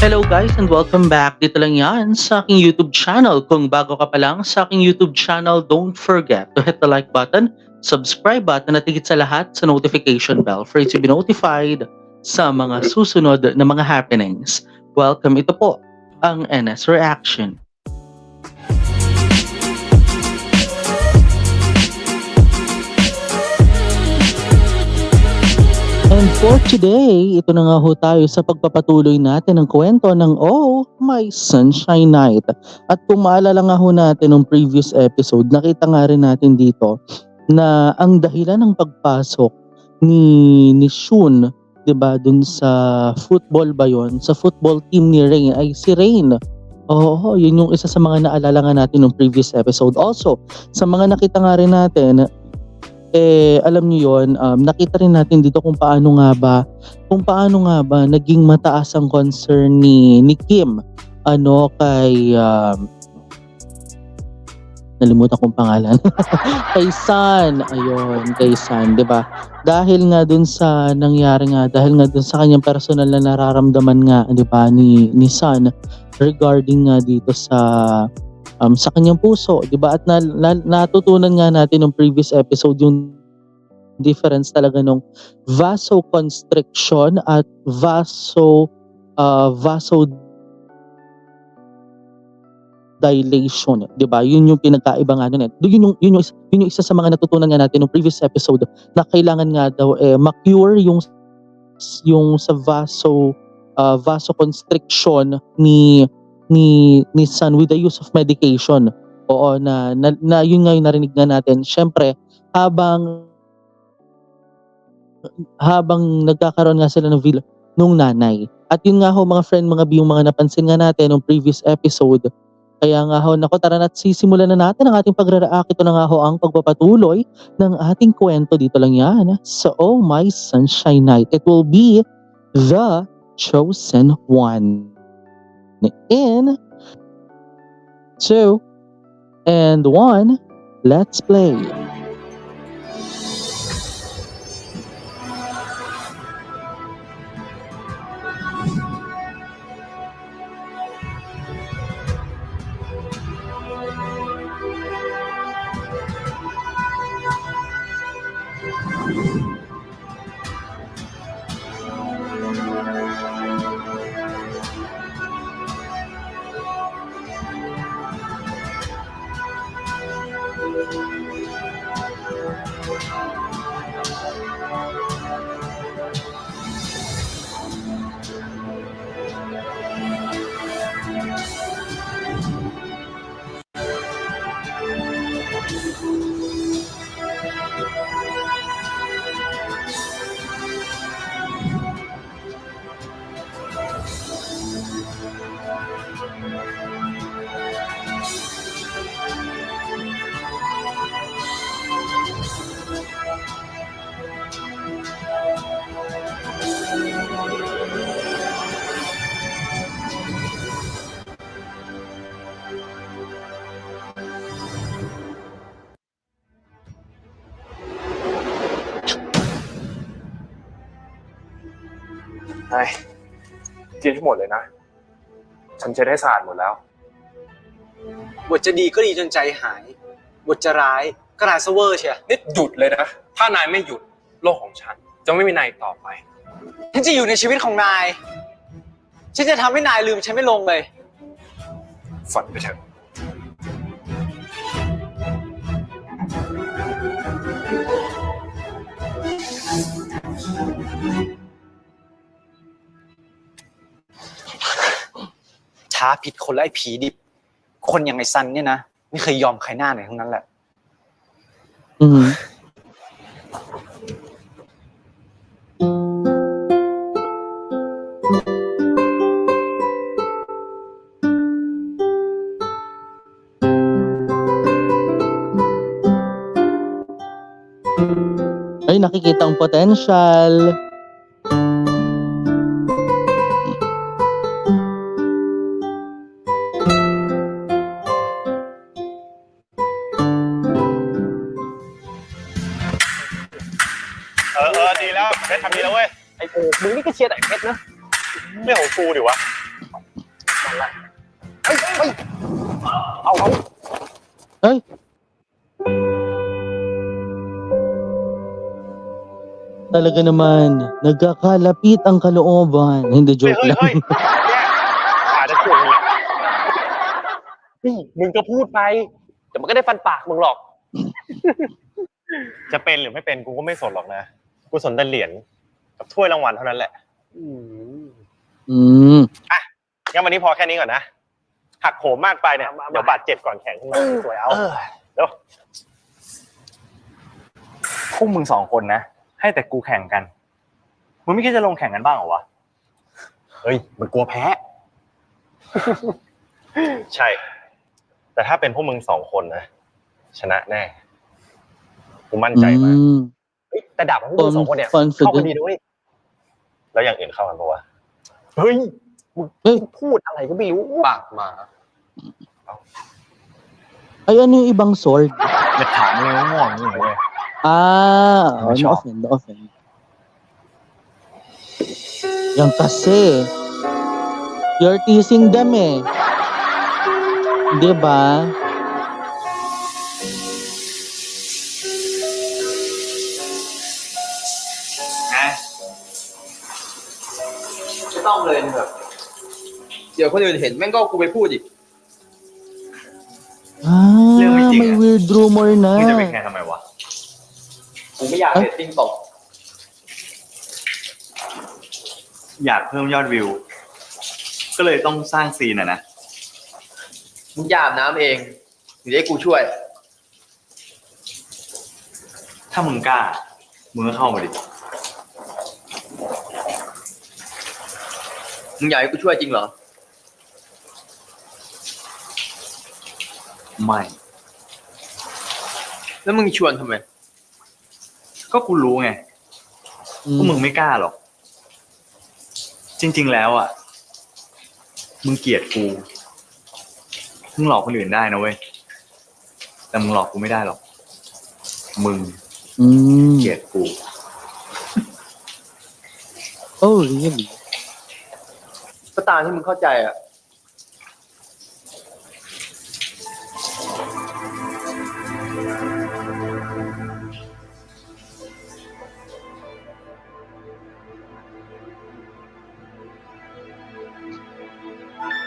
Hello guys and welcome back. Dito lang yan sa aking YouTube channel. Kung bago ka pa lang sa aking YouTube channel, don't forget to hit the like button, subscribe button at higit sa lahat sa notification bell for you to be notified sa mga susunod na mga happenings. Welcome, ito po ang NS Reaction. And for today, ito na nga ho tayo sa pagpapatuloy natin ng kwento ng Oh My Sunshine Night. At kung maalala nga ho natin ng previous episode, nakita nga rin natin dito na ang dahilan ng pagpasok ni Shun, 'di ba, dun sa football ba yon, sa football team ni Rain ay si Rain. Oo, yun yung isa sa mga naalala nga natin ng previous episode. Also, sa mga nakita nga rin natin, alam niyo yon, nakita rin natin dito kung paano nga ba naging mataas ang concern ni Kim kay nalimutan kong pangalan. Kay San, ayun, kay San, 'di ba? Dahil nga dun sa nangyari nga, dahil nga dun sa kanyang personal na nararamdaman nga, 'di ba, ni San regarding nga dito sa kanyang puso, 'di ba? At natutunan nga natin ng previous episode yung difference talaga nung vasoconstriction at vasodilation, 'di ba? Yun yung pinagkaiba nga nun eh. Yun yung isa sa mga natutunan nga natin ng previous episode na kailangan nga daw ma-cure yung sa vasoconstriction ni San with the use of medication. Oo, na yun nga yung narinig nga natin. Syempre, habang nagkakaroon nga sila ng nung nanay. At yun nga ho mga friend, mga view, mga napansin nga natin nung previous episode. Kaya nga ho, naku, tara na't sisimulan na natin ang ating pagre-react. Ito na nga ho ang pagpapatuloy ng ating kwento. Dito lang yan sa Oh My Sunshine Night. It will be The Chosen One. In 2 and 1, let's play.ไอ้กินให้หมดเลยนะฉันเช็ดให้สะอาดหมดแล้วบทจะดีก็ดีจนใจหายบทจะร้ายก็ร้ายซะเวอร์เชีย นี่หยุดเลยนะถ้านายไม่หยุดโลกของฉันจะไม่มีนายอีกต่อไป ฉันจะอยู่ในชีวิตของนายฉันจะทำให้นายลืมฉันไม่ลงเลย ฝันไปเถอะท้าผิดคนและไอ้ผีดิบคนอย่างไอ้ซันเนี่ยนะไม่เคยยอมใครหน้าไหนทั้งนั้นแหละAy, nakikita ang potential.ดีแล้วเพชรทำดีแล้วเว้ย ไอ้โอ้มึงนี่ก็เชียร์แต่เพชรนะ เรื่องของกูดิวะ ละเฮ้ยเอา เฮ้ย Talaga naman, nagkakalapit ang kalooban. Hindi, joke เฮ้ย lang. เฮ้ยอาจจะถูกเลยนี่มึงก็พูดไปเดี๋ยวมันก็ได้ฟันปากมึงหรอก จะเป็นหรือไม่เป็นกูก็ไม่สนหรอกนะกูสนแต่เหรียญกับถ้วยรางวัลเท่านั้นแหละอืม งั้นวันนี้พอแค่นี้ก่อนนะหักโหมมากไปเนี่ยเดี๋ยวบาดเจ็บก่อนแข่งขึ้นมาสวยเอาเดี๋ยวพวกมึงสองคนนะให้แต่กูแข่งกันมึงไม่คิดจะลงแข่งกันบ้างเหรอวะเฮ้ยมันกลัวแพ้ ใช่ แต่ถ้าเป็นพวกมึงสองคนนะชนะแน่กูมั่นใจมากแต่ดาบของพวกมึงสองคนเนี่ยเข้ากันดีด้วยแล้วอย่างอื่นเข้ากันปะวะเฮ้ยมึงพูดอะไรก็ไม่รู้ปากมา Ay, ano yung ibang sword? อย่าถามเลยว่าง่วงนี่เลย No-offend, no-offend. Yan kasi, you're teasing them eh. Di ba? ไม่ต้องเลยแบบเดี๋ยวคนอื่นเห็นแม่งก็เอากูไปพูดอีก May weird rumor มึงจะไป na. แข่งทำไมวะ กูไม่อยากเรตติ้งตก อยากเพิ่มยอดวิว ก็เลยต้องสร้างซีนนะ มึงอยาอาบน้ำเองหรือให้กูช่วย ถ้ามึงกล้า มึงก็เข้ามาดิ มึงอยากให้กูช่วยจริงเหรอ ไม่ แล้วมึงชวนทำไม ก็กูรู้ไงพวกมึงไม่กล้าหรอก จริงๆแล้วอ่ะ มึงเกลียดกู มึงหลอกคนอื่นได้นะเว้ย แต่มึงหลอกกูไม่ได้หรอก มึงเกลียดกู Oh, really? ก็ตามที่มึงเข้าใจอ่ะ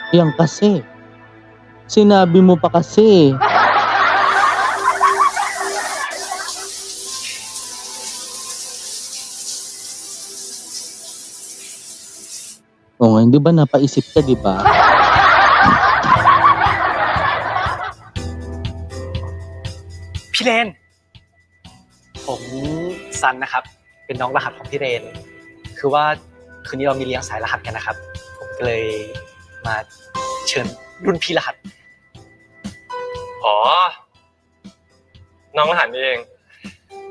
Yan kasi. Sinabi mo pa kasi. Oo nga, hindi ba napaisip ka, di ba? พี่เรน ผมซันนะครับ เป็นน้องรหัสของพี่เรน คือว่าคืนนี้เรามีเลี้ยงสายรหัสกันนะครับ ผมก็เลยมาเชิญรุ่นพี่รหัส อ๋อ น้องรหัสนี่เอง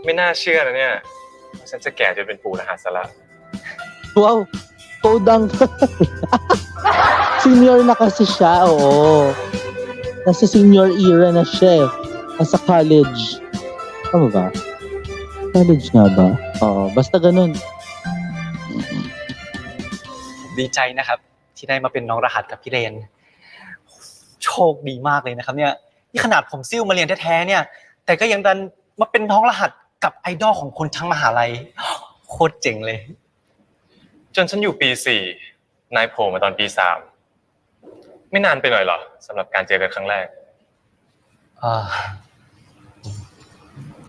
ไม่น่าเชื่อนะเนี่ยฉันจะแก่จนเป็นปู่รหัสซะละ Wow, podang. Senior na kasi siya, oo. Nasa senior era na siya eh. Nasa college. Tama ba? College nga ba? Oo, basta ganun. ดีใจนะครับ ที่ได้มาเป็นน้องรหัสกับพี่เรน โชคดีมากเลยนะครับเนี่ยนี่ขนาดผมซิ่วมาเรียนแท้ๆเนี่ย แต่ก็ยังดันมาเป็นน้องรหัสกับไอดอลของคนทั้งมหาลัยโคตรเจ๋งเลย จนฉันอยู่ปี 4 นายโผล่มาตอนปี 3 ไม่นานไปหน่อยเหรอสำหรับการเจอกันครั้งแรก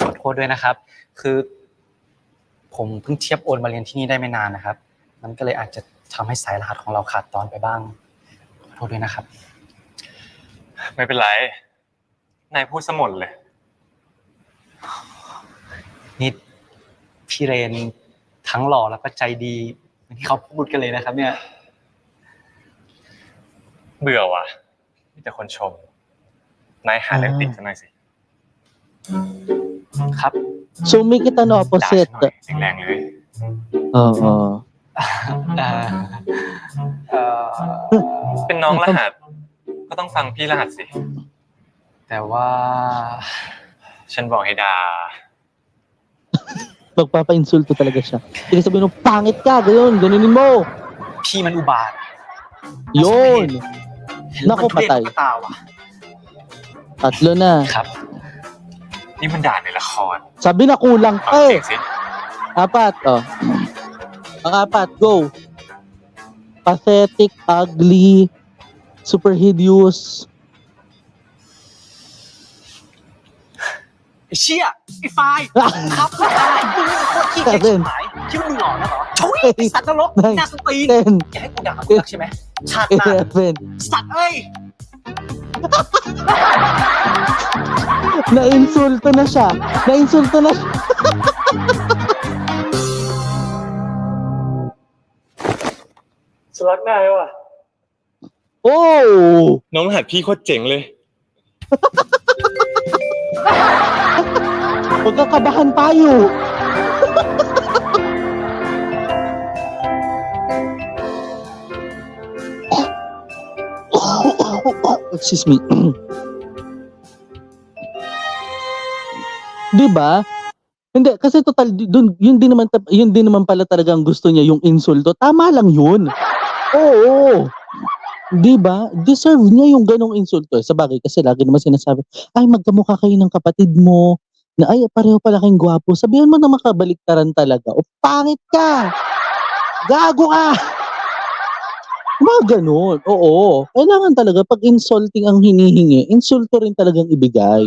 ขอโทษด้วยนะครับ คือผมเพิ่งเทียบโอนมาเรียนที่นี่ได้ไม่นานนะครับ มันก็เลยอาจจะทำให้สายรหัสของเราขาดตอนไปบ้าง ขอโทษด้วยนะครับ ไม่เป็นไร นายพูดซะหมดเลย นี่พี่เรนทั้งหล่อแล้วก็ใจดีอย่างที่เขาพูดกันเลยนะครับ เนี่ย เบื่อว่ะมีแต่คนชม นายหาเรื่องติดกันหน่อยสิ ครับ So, may kita na ด่า opposite. ฉันหน่อยแรงๆเลย Oo. เป็นน้องรหัส ก็ต้องฟังพี่รหัสสิ แต่ว่า ฉันบอกให้ด่า Magpapa-insulto talaga siya. Sige sabihin mo, pangit ka, ganunin mo. พี่มันอุบาท Yun. Naku,มันทุเรศ patay. ตุ๊กตาว่ะ Tatlo na. ครับ นี่มันด่านในละคร Sabi na kulang ฟัง pa เสีย eh. งสิ Apat, oh. Pang-apat, go. Pathetic, ugly, super hideous. ไอ้เชี่ยไอ้ไฟล์ครับไม่ได้มึงเป็นคนขี้เกียจชิบหายคิดว่ามึงหล่อนะเหรอชุยไอ้สัตว์นรกหน้าสตีน Ten, อย่าให้กูด่ามึงนักใช่ไหมชาติหน้า 11. สัตว์เอ้ย Na-insulto na siya. Na-insulto na siya. ฉันรักนายว่ะ Oh! น้องรหัสพี่โคตรเจ๋งเลย Magkakabahan tayo. Excuse me. 'Di ba? Hindi kasi total dun yun din naman pala talagang gusto niya yung insulto. Tama lang yun. Oo. 'Di ba? Deserve niya yung ganong insulto. Sabagay kasi lagi naman sinasabi, "Ay magkamukha kayo ng kapatid mo." Na, "Ay pareho pala kayong gwapo." Sabihan mo na makabaliktaran talaga. "O pangit ka. Gago ka." Mga gano'n, oo. Kailangan talaga 'pag insulting ang hinihingi, insulto rin talagang ibigay.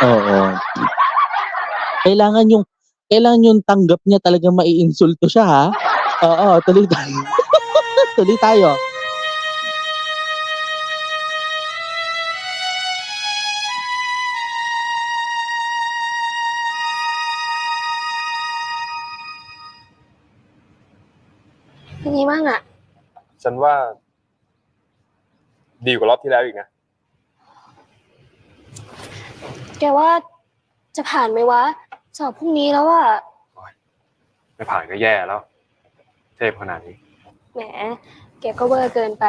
Oo. Kailangan yung tanggap niya talagang maiinsulto siya, ha. Oo, tuloy tayo. Tuloy tayo.เป็นไงบ้างอะ ฉันว่า ดีกว่ารอบที่แล้วอีกนะ แกว่าจะผ่านไหมวะ สอบพรุ่งนี้แล้วอะ ไม่ผ่านก็แย่แล้ว เทพขนาดนี้ แหม แกก็เวอร์เกินไป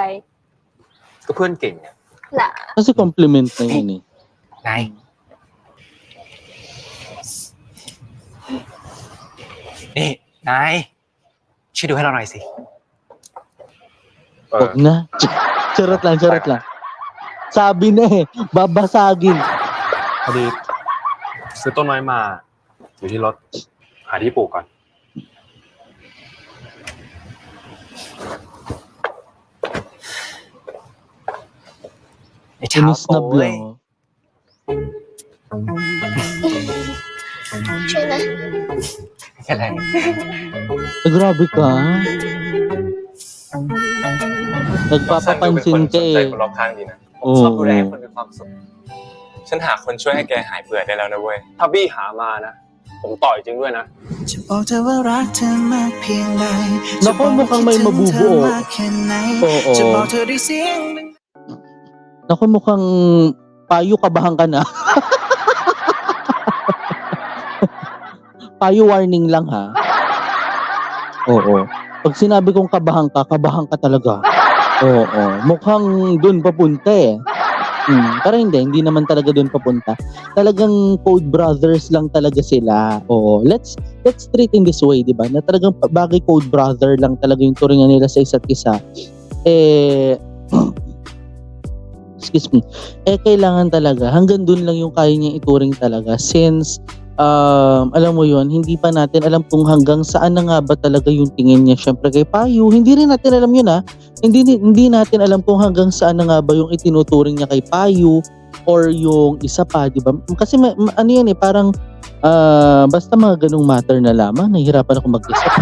ก็เพื่อนเก่งอะ ล่ะ Kasi compliment na yun, eh. นายนี่นายช่วยดูให้เราหน่อยสิ Wag na. Charot lang. Sabi na eh, babasagin. พอดีซื้อต้นไม้มา อยู่ที่รถ หาที่ปลูกก่อน ไอ้เช้า Inis na โอ้ย blanc. ช่วยนะ ไม่เป็นไร Grabe ka. ฉันดูเป็นคน Nagpapapansin ส ka นใจ eh. คนรอบข้างดีนะ ผมชอบดูแลให้คนมีความสุข ฉันหาคนช่วยให้แกหายเบื่อได้แล้วนะเว้ย ถ้าบี้หามานะ ผมต่อยจริงด้วยนะ จะบอกเธอว่ารักเธอมากเพียงใด Naku, mukhang may mabubuo. มากแค่ไหน Oo. จะบอกเธอด้วยเสียง Naku, mukhang payo kabahan ka na. Payo warning lang, ha. Oo. Pag sinabi kong kabahan ka talaga. Oo. Mukhang dun papunta eh. Pero hindi naman talaga dun papunta. Talagang code brothers lang talaga sila. Oo. Let's treat in this way, di ba? Na talagang bagay code brother lang talaga yung turingan nila sa isa't isa. Excuse me. Kailangan talaga hanggang dun lang yung kaya niya ituring talaga since alam mo yon, hindi pa natin alam kung hanggang saan na nga ba talaga yung tingin niya syempre kay Payu. Hindi rin natin alam yun, ha. Hindi natin alam kung hanggang saan na nga ba yung itinuturing niya kay Payu or yung isa pa, di ba? Kasi ano yan eh, parang basta mga ganung matter na lamang, nahihirapan ako mag-isip.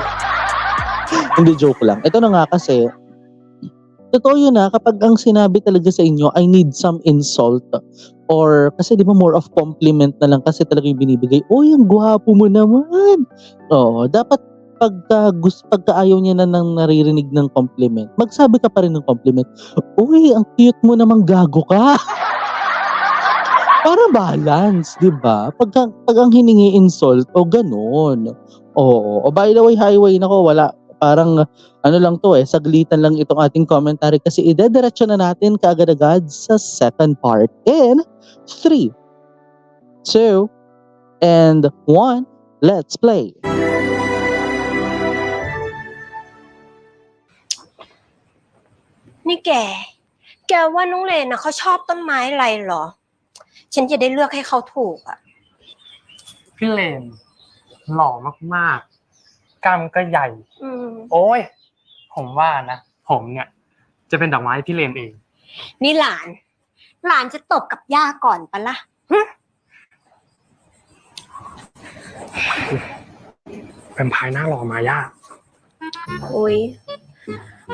Hindi, joke lang. Ito na nga kasi, totoo yun, ha, kapag ang sinabi talaga sa inyo, I need some insult, or kasi di ba more of compliment na lang kasi talaga yung binibigay, "Uy, ang gwapo mo naman." Oo, dapat pagka ayaw niya na nang naririnig ng compliment, magsabi ka pa rin ng compliment, "Uy, ang cute mo namang gago ka." Para balance, di ba? Pag ang hiningi insult, o ganun. Oo. O by the way, highway, nako, wala. Parang ano lang to eh, saglitan lang itong ating commentary kasi idediretso na natin kaagad-agad sa second part in 3, 2, and 1. Let's play. แกว่าน้องเลนนะเขาชอบต้นไม้อะไรเหรอ ฉันจะได้เลือกให้เขาถูกอ่ะ พี่เลนหล่อมากๆกล้ามก็ใหญ่ อืม โอ้ยผมว่านะผมเนี่ย จะเป็นดอกไม้พี่เลนเอง นี่หลานจะตบกับย่าก่อนปะล่ะหึ เป็นพายหน้าหล่อมายาก โอ้ย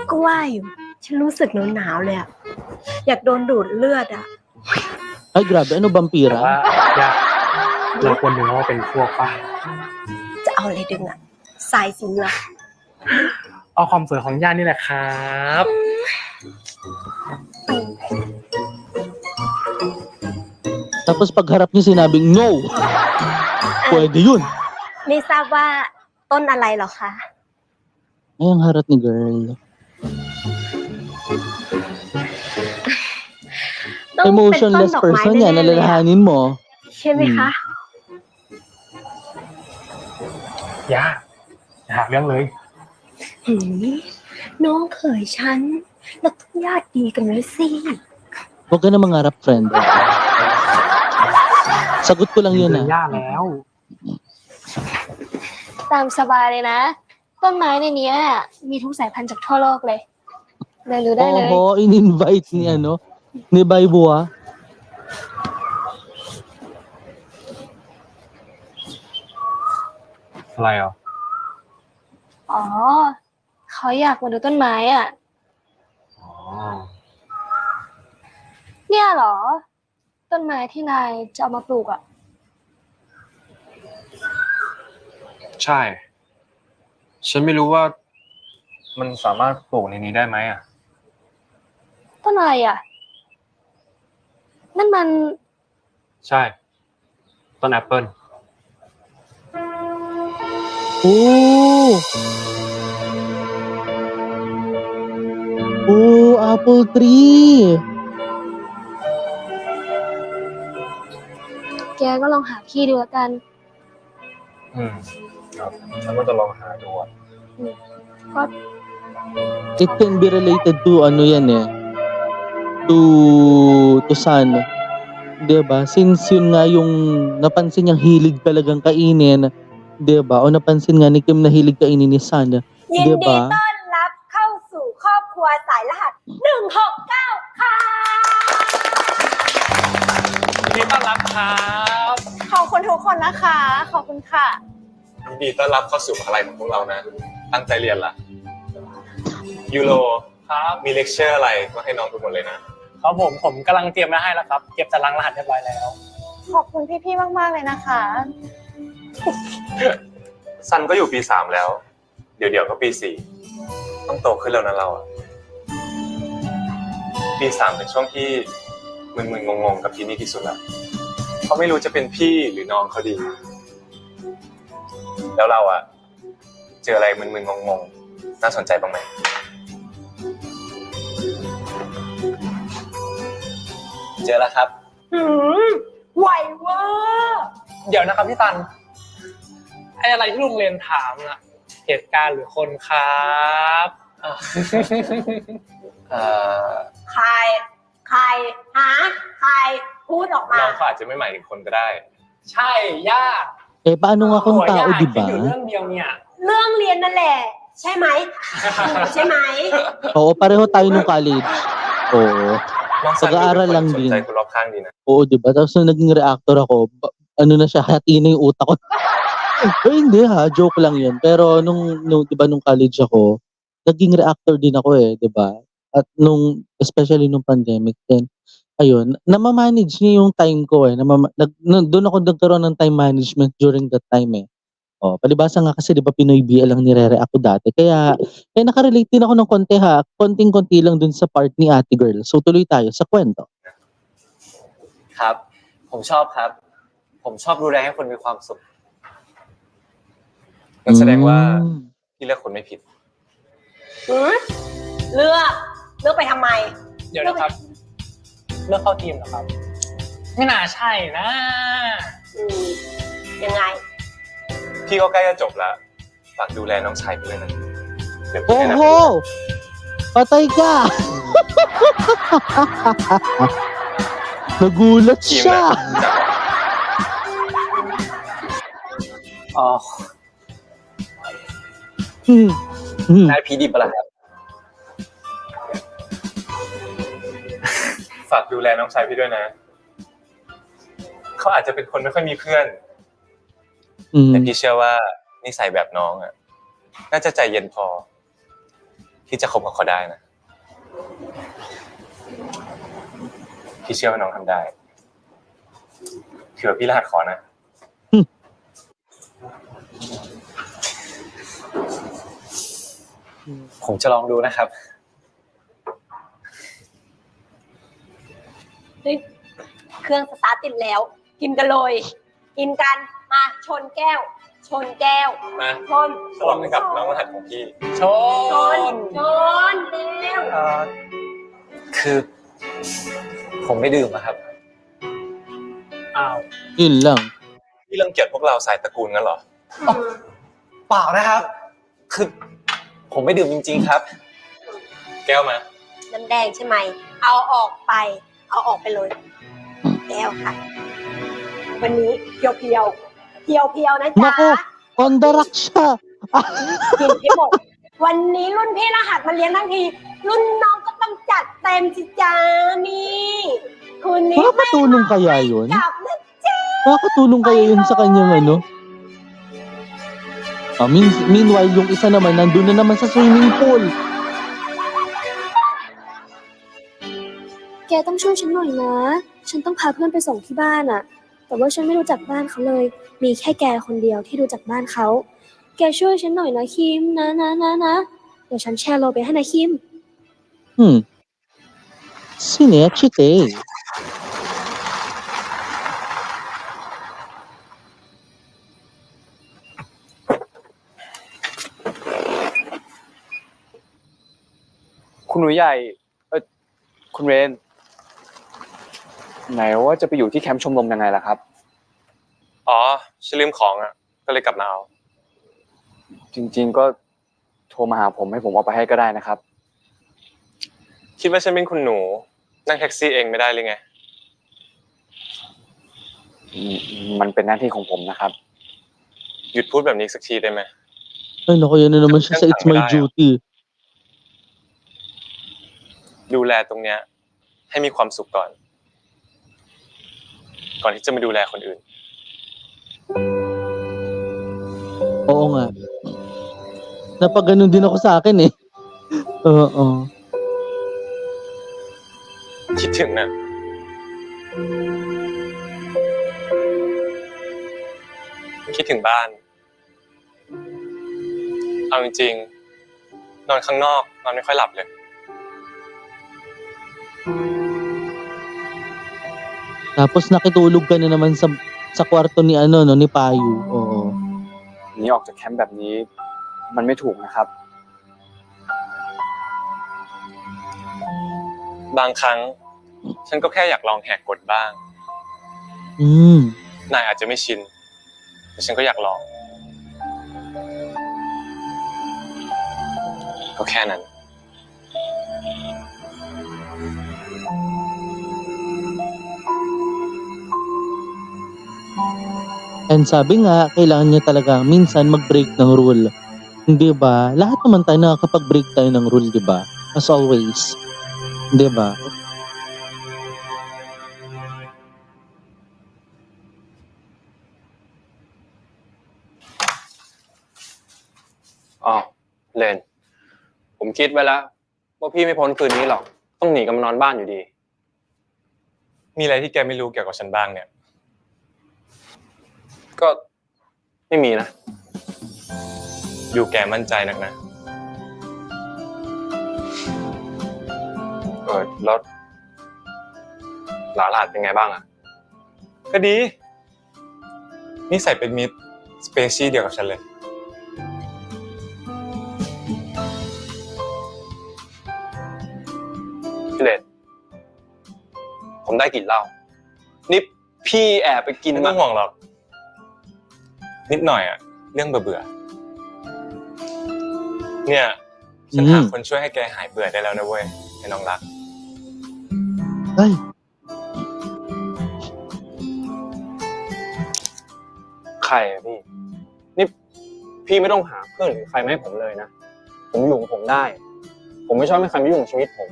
ก็ว่าอยู่ ฉันรู้สึกหนาวเลยอะอยากโดนดูดเลือดอะ Ay, grabe. Ano, แต่ว่า vampira? ยากเราควรดูว่าเป็นพวกป่ะ จะเอาอะไรดึงอะสายสีเหลือง เอาความสวยของย่านี่แหละครับ Tapos pagharap niya sinabing, no! Pwede yun. ไม่ทราบว่าต้นอะไรเหรอคะ Ay, ang harap ni girl. ต้องเป็นต้น Emotionless ดอกไม้ person แน่ yan, ๆเลยอะ alalahanin mo. ใช่ไหมคะ ย่าอย่าหาเรื่องเลย หืมน้องเขยฉันเราต้องญาติดีกันไว้สิ Huwag ka na mangarap, friend. Sagot ko lang yun, เจอ ah. ย่าแล้ว ตามสบายเลยนะ ต้นไม้ในเนี้ยมีทุกสายพันธุ์จากทั่วโลกเลยเลยรู้ได้เลย Oo, in-invite ni, ni Baibua. อะไรอ่ะ อ๋อ เขาอยากมาดูต้นไม้อ่ะ อ๋อ เนี่ยเหรอ ต้นไม้ที่นายจะเอามาปลูกอ่ะ ใช่ ฉันไม่รู้ว่ามันสามารถปลูกในนี้ได้ไหมอ่ะ ต้นอะไรอ่ะ นั่นมัน ใช่ ต้นแอปเปิล Oh! Oh, apple tree! แกก็ลองหาพี่ดูแล้วกัน ครับฉันก็จะลองหาดูอะ ก็ It can be related to ano yan eh. To sun. 'Di ba? Since yun nga yung napansin niyang hilig talagang kainin, 'di ba? O napansin nga ni Kim na hilig kainin ni Sun, ยิน 'di ดี ba? ต้อนรับเข้าสู่ครอบครัวสายรหัส 169 ค่ะ ยินดีต้อนรับครับ ขอบคุณทุกคนนะคะ ขอบคุณค่ะ ยินดีต้อนรับเข้าสู่มหาลัยของพวกเรานะ ตั้งใจเรียนล่ะ ยูโร ครับ มีเลคเชอร์อะไรก็ให้น้องทุกคนเลยนะ ครับผมกำลังเตรียมมาให้แล้วครับ เก็บตารางรหัสเรียบร้อยแล้ว ขอบคุณพี่ๆ มากๆ เลยนะคะ ซันก็อยู่ปี 3 แล้ว เดี๋ยวก็ปี 4 ต้องโตขึ้นแล้วนะเราอะปี 3 เป็นช่วงที่มึนๆงงๆกับที่นี่ที่สุดแล้วเขาไม่รู้จะเป็นพี่หรือน้องเขาดี แล้วเราอะเจออะไรมึนๆงงๆน่าสนใจบ้างไหม เจอแล้วครับ ไหวเวอร์ เดี๋ยวนะครับพี่ตันไอ้อะไรที่โรงเรียนถามน่ะ เหตุการณ์หรือคนครับใครหาใคร พูดออกมา น้องเขาอาจจะไม่หมายถึงคนก็ได้ ใช่ย่า Eh, paano nga kung ย่า tao, 'di คิดอยู่ ba? เรื่องเดียวเนี่ย เรื่องเรียนนั่นแหละ ใช่ไหม ใช่ไหม Oo, pareho tayo nung college. Oo. น้องซันดูเป็น Pag-aaral คน lang สน din. ใจคนรอบข้างดีนะ Oo, 'di ba? Tapos nung naging reactor ako, ano na siya, hati na yung utak ko. Hindi ha, joke lang yun. Pero nung 'di ba nung college ako, naging reactor din ako eh, 'di ba? At especially nung pandemic din. Ayun, nama-manage niya yung time ko eh. Doon ako nagkaroon ng time management during that time eh. Oh, palibhasa nga kasi 'di ba Pinoy BL lang nire-react ko dati. Kaya nakarelate din ako ng konti ha. Konting-konti lang dun sa part ni Ate Girl. So tuloy tayo sa kwento. ครับ ผมชอบครับ ผมชอบดูแลให้คนมีความสุข นั่นแสดงว่า Mm. พี่เลือกคนไม่ผิด เลือกไปทำไม เดี๋ยวนะครับ เลือกเข้าทีมเหรอครับ ไม่น่าใช่นะ ยังไง พี่ก็ใกล้จะจบแล้ว ฝากดูแลน้องชายพี่เลยนะ เดี๋ยวพี่แนะนำ Oho! Patay ka! Nagulat siya. อ๋อ ได้พีดิบอะไรครับ ฝากดูแลน้องชายพี่ด้วยนะ เขาอาจจะเป็นคนไม่ค่อยมีเพื่อน แต่พี่เชื่อว่านิสัยแบบน้องอ่ะ น่าจะใจเย็นพอ ที่จะคบกับเขาได้นะ พี่เชื่อว่าน้องทำได้ถือว่าพี่รหัสขอนะ ผมจะลองดูนะครับ เครื่องสตาร์ทติดแล้ว กินกันเลย กินกันมาชนแก้ว ชนแก้ว มา ชน ฉลองกับน้องรหัสของพี่ โช ชน น ชนเร็ว คือ ผมไม่ดื่มอะครับ อ้าว Yun lang. พี่รังเกียจพวกเราสายตระกูลงั้นเหรอ เปล่านะครับ คือผมไม่ดื่มจริงๆครับ แก้วมา น้ำแดงใช่ไหม เอาออกไป เอาออกไปเลย แก้วค่ะ วันนี้เพียวเพียวเพียวเพียวๆนะจ๊ะ Naku, kondarak siya. กินให้หมด วันนี้รุ่นพี่รหัสมาเลี้ยงทั้งที รุ่นน้องก็ต้องจัดเต็มสิจ้านี่คืนนี้ไม่ Makakatulong kaya yun? กลับนะจ๊ะ Makakatulong kaya yun sa kanyang ano? Meanwhile, yung isa naman, nandun na naman sa swimming pool. แกต้องช่วยฉันหน่อยนะ ฉันต้องพาเพื่อนไปส่งที่บ้านอะแต่ว่าฉันไม่รู้จักบ้านเขาเลย มีแค่แกคนเดียวที่รู้จักบ้านเขา แกช่วยฉันหน่อยนะคิมนะเดี๋ยวฉันแชร์โลไปให้นะคิม Sinechite. คุณหนูใหญ่ คุณเรน ไหนว่าจะไปอยู่ที่แคมป์ชมรมยังไงล่ะครับ อ๋อฉันลืมของอ่ะ ก็เลยกลับมาเอา จริงๆก็โทรมาหาผมให้ผมเอาไปให้ก็ได้นะครับ คิดว่าฉันเป็นคุณหนู นั่งแท็กซี่เองไม่ได้เลยไง มันเป็นหน้าที่ของผมนะครับ หยุดพูดแบบนี้สักทีได้ไหม Ay, naku, yan na naman siya sa It's My Duty. ดูแลตรงเนี้ย ให้มีความสุขก่อน ก่อนที่จะมาดูแลคนอื่น Oo nga. Napaganon din ako sa akin eh. Oo. คิดถึงน่ะ คิดถึงบ้าน เอาจริงๆ นอนข้างนอกนอนไม่ค่อยหลับเลย Tapos nakitulog ka na naman sa kwarto ni ano no ni Payu. Oo. หนีออกจากแคมป์แบบนี้ มันไม่ถูกนะครับ บางครั้ง ฉันก็แค่อยากลองแหกกฎบ้าง นายอาจจะไม่ชิน แต่ฉันก็อยากลอง ก็แค่นั้น And sabi nga, kailangan niya talaga minsan mag-break ng rule. Hindi ba? Lahat naman tayo nakakapag-break tayo ng rule, di ba? As always. Di ba? อ๋อเลน ผมคิดไว้แล้วว่าพี่ไม่พ้นคืนนี้หรอก ต้องหนีกันมานอนบ้านอยู่ดี มีอะไรที่แกไม่รู้เกี่ยวกับฉันบ้างเนี่ย ก็ไม่มีนะ ดูแกมั่นใจนักนะ แล้วหลานเป็นไงบ้างอ่ะ ก็ดี นี่ใส่เป็นมิตรสเปเชียลเดียวกับฉันเลย พี่เลนผมได้กลิ่นเหล้านี่พี่แอบไปกินไม่ต้องห่วงหรอก นิดหน่อยอะเรื่องเบื่อๆเนี่ย ฉันหาคนช่วยให้แกหายเบื่อได้แล้วนะเว้ยไอ้น้องรัก เฮ้ย ใครอะพี่ นี่พี่ไม่ต้องหาเพื่อนหรือใครมาให้ผมเลยนะ ผมอยู่ของผมได้ ผมไม่ชอบให้ใครมายุ่งกับชีวิตผม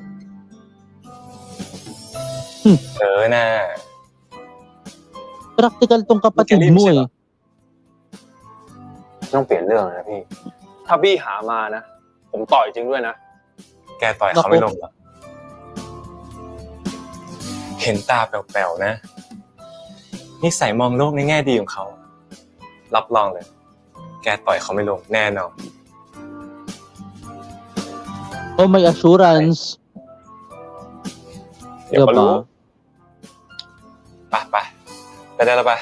น่ะ Practical tong kapatid mo eh. ต้องเปลี่ยนเรื่องนะพี่ ถ้าพี่หามานะ ผมต่อยจริงด้วยนะ แกต่อยเขาไม่ลงหรอกเห็นตาแป๋วๆนะนิสัยมองโลกในแง่ดีของเขา รับรองเลย แกต่อยเขาไม่ลงแน่นอน Oh, may assurance. เดี๋ยวก็รู้ Diba? ไปได้แล้วไป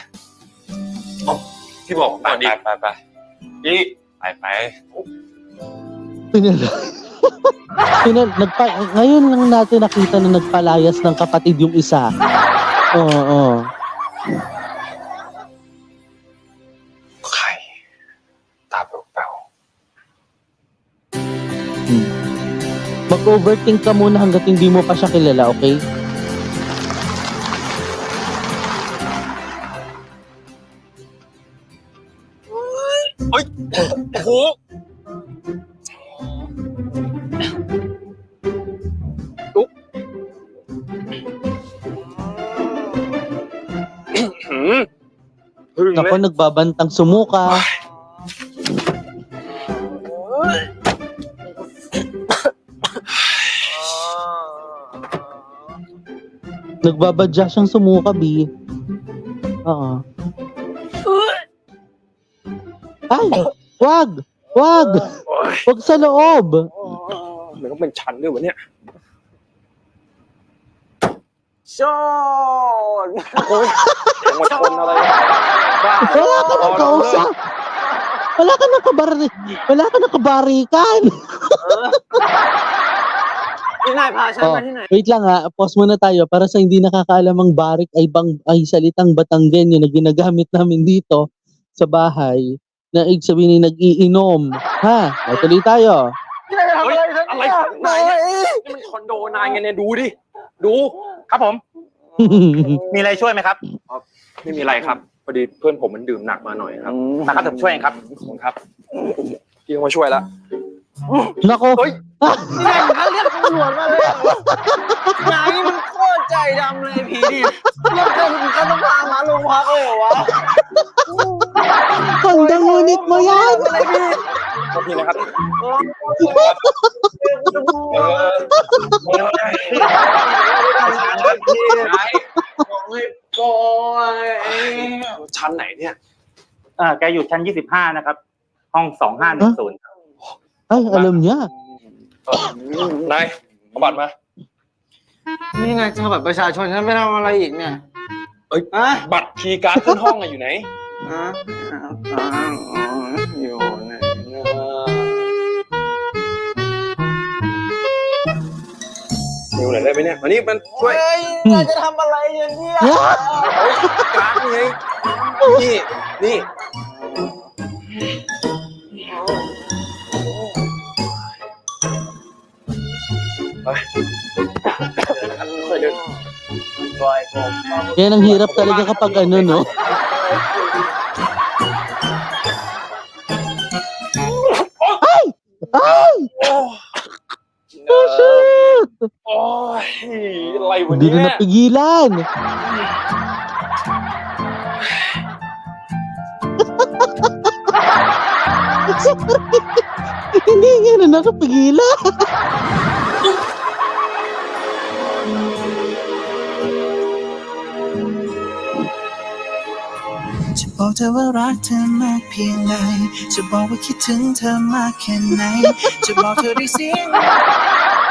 พี่บอกไปพี่ไป Ngayon lang natin nakita na nagpalayas ng kapatid yung isa. Oo. ใครตาแป๋ว Mag-overthink ka muna hanggat hindi mo pa siya kilala, okay?ๆโอ้โหลุกพึ่ง Nako, เลย nagbabantang sumuka. Nagbabadya siyang sumuka, B. Oo. Ay! Wag! Wag! Wag sa loob! มันต้องเป็นชั้นด้วยวะเนี่ยชนโอ้ยมาชนอะไรบ้า Wala ka nang kausap! Wala ka nang kabarikan! ที่นายพาฉัน Oh, มาที่ไหน wait lang ha, pause muna tayo para sa hindi nakakaalam ang barik ay salitang Batanggenyo na ginagamit namin dito sa bahay na ibig sabihin ay nag-iinom. Ha? O, tuloy tayo. อะไรนายเนี่ยนี่มันคอนโดนายไงเนี่ยดูดิดูครับผม มีอะไรช่วยไหมครับ ไม่มีอะไรครับพอดีเพื่อนผมมันดื่มหนักมาหน่อยครับ มาครับผมช่วยเองครับ ขอบคุณครับพี่มาช่วยแล้ว Nako. นายมันเรียกตำรวจมาเลยนายนี่มันโคตรใจดำเลยผีดิเรียกคนถึงก็ต้องพามาโรงพักเลยเหรอวะ Handang unit mo yan! อะไรพี่ ขอบคุณนะครับ ชั้นไหนเนี่ย แกอยู่ชั้น 25 นะครับ ห้อง 2510 Ay, alam niya. นายเอาบัตรมา นี่ไงจะบัตรประชาชนฉันไม่ทำอะไรอีกเนี่ย เอ้ยบัตรคีย์การ์ดขึ้นห้องอะอยู่ไหน อยู่ไหน อยู่ไหนได้ไหมเนี่ยมานี่มันช่วย นายจะทำอะไรเนี่ย การ์ดนี่ไงนี่ไปค่อยเดิน Yan ang hirap talaga kapag ano, no? Ay! Ay! Oh, shit! โอ้ยอะไรวะ Hindi เนี่ย na napigilan. Hindi nga na nakapigilan. จะบอกเธอว่ารักเธอมากเพียงใดจะบอกว่าคิดถึงเธอมากแค่ไหนจะบอกเธอด้วยเสียง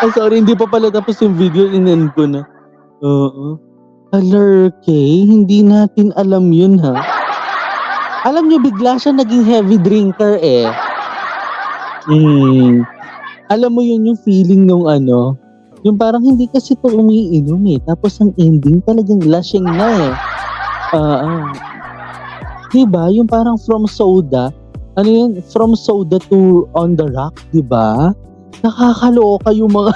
Ay, sorry, hindi pa pala tapos yung video, in-end ko na. Oo. Alerke, hindi natin alam yun, ha? Alam nyo, bigla siya naging heavy drinker, eh. Alam mo yun yung feeling nung ano, yung parang hindi kasi ito umiinom, eh. Tapos ang ending talagang lasing na, eh. Diba? Yung parang from soda, ano yun? From soda to on the rock, diba? Nakakaloka yung mga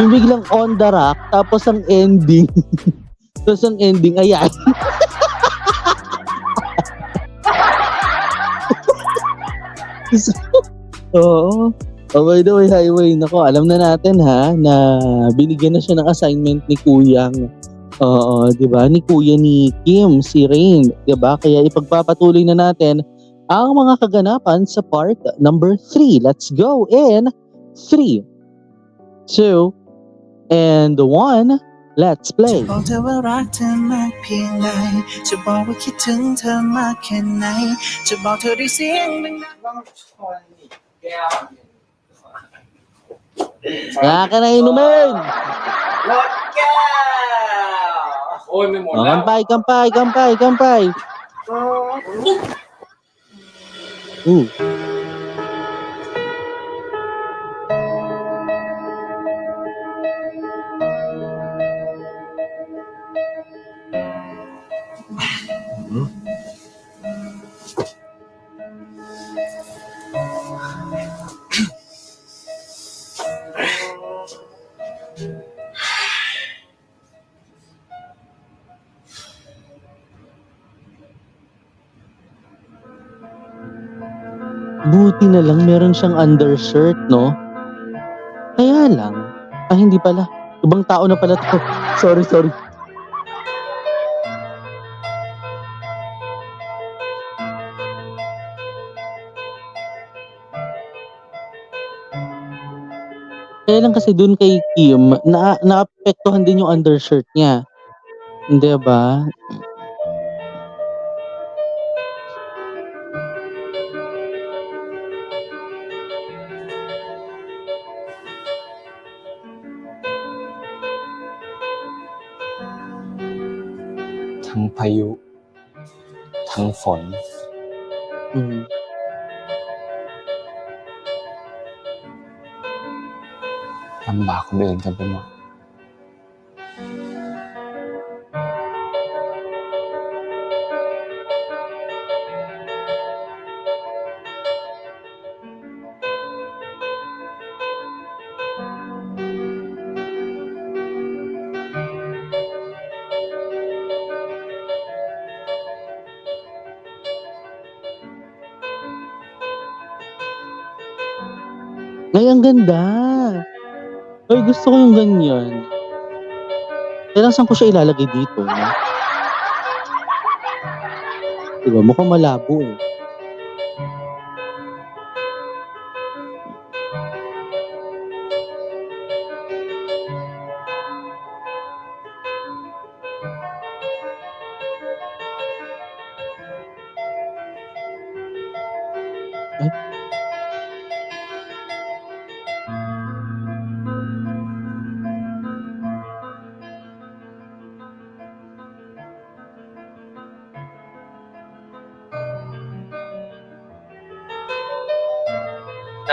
yung biglang on the rack tapos ang ending ayan. Oo. Oh, by the way, Highway, nako, alam na natin ha, na binigyan na siya ng assignment ni Kuyang. Oo, di ba? Ni Kuya ni Kim, si Rain, di ba? Kaya ipagpapatuloy na natin ang mga kaganapan sa part number 3. Let's go in 3, 2, and 1. Let's จะ play. บอกเธอว่ารักเธอมากเพียงใดจะบอกว่าคิดถึงเธอมากแค่ไหนจะบอกเธอด้วยเสียงดัง Wala ka na inumin! หมดแก้ว โอ้ยไม่หมด Oh, แล้ว kampay! Buti na lang meron siyang undershirt, no? Kaya lang, hindi pala. Ibang tao na pala to. Sorry. Kaya lang kasi dun kay Kim, naapektuhan din yung undershirt niya. Hindi ba? Thằng พายุ ทั้งฝน Mhm. ลำบากคนอื่นกันไปหมด Ay, ang ganda. Ay, gusto ko yung ganyan. Kaya lang saan ko siya ilalagay dito? No? Diba? Mukhang malabo eh. Ay.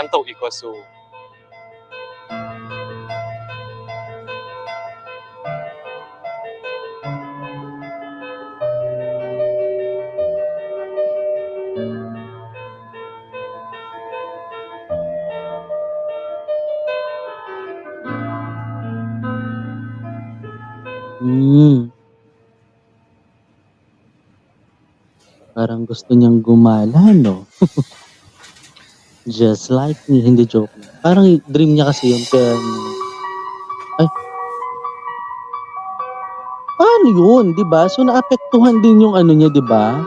Nam tộc Iguazu. Parang gusto niyang gumala, no? Just like me, hindi joke lang. Parang dream niya kasi yun, kaya... Ay. Paano yun, di ba? So, naapektuhan din yung ano niya, di ba?